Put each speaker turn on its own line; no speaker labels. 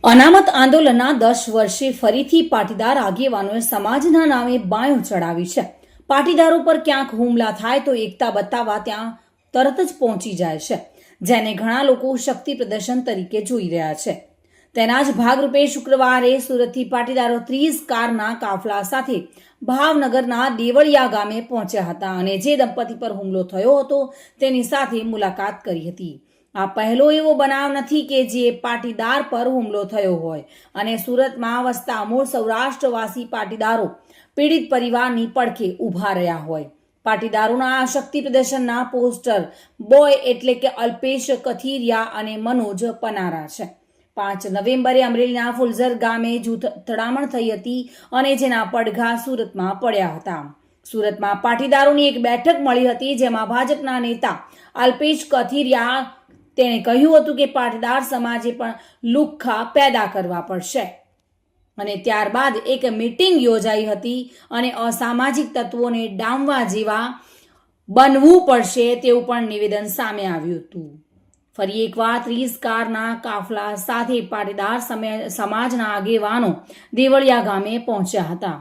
અનામત આંદોલનના 10 વર્ષે ફરીથી પાટીદાર આગેવાનોએ સમાજના નામે બાયો ચડાવી છે. પાટીદારો પર ક્યાંક હુમલા થાય તો એકતા બતાવવા ત્યાં તરત જ પહોંચી જાય છે, જેને ઘણા લોકો શક્તિ પ્રદર્શન તરીકે જોઈ રહ્યા છે. તેના જ ભાગરૂપે શુક્રવારે સુરતથી પાટીદારો 30 કારના કાફલા સાથે ભાવનગરના દેવળિયા ગામે પહોંચ્યા હતા અને જે દંપતી પર હુમલો થયો હતો તેની સાથે મુલાકાત કરી હતી. આ પહેલો એવો બનાવ નથી કે જે પાટીદાર પર હુમલો થયો હોય અને સુરતમાં વસતા મૂળ સૌરાષ્ટ્રવાસી પાટીદારો પીડિત પરિવારની પડખે ઊભા રહ્યા હોય. પાટીદારોના આ શક્તિ પ્રદર્શનના પોસ્ટર બોય એટલે કે અલ્પેશ કથિરિયા અને મનોજ પનારા છે. 5 નવેમ્બરે અમરેલીના ફુલઝર ગામે જૂથ અથડામણ થઈ હતી અને જેના પડઘા સુરતમાં પડ્યા હતા. સુરતમાં પાટીદારોની એક બેઠક મળી હતી, જેમાં ભાજપના નેતા અલ્પેશ કથિરિયા તેણે કહ્યું હતું કે પાટીદાર સમાજે પણ લુખ્ખા પેદા કરવા પડશે અને ત્યારબાદ એક મીટિંગ યોજાઈ હતી અને અસામાજિક તત્વોને ડામવા જેવા બનવું પડશે તેવું પણ નિવેદન સામે આવ્યું હતું. ફરી એકવાર 30 કારના કાફલા સાથે પાટીદાર સમાજના આગેવાનો દેવળિયા ગામે પહોંચ્યા હતા.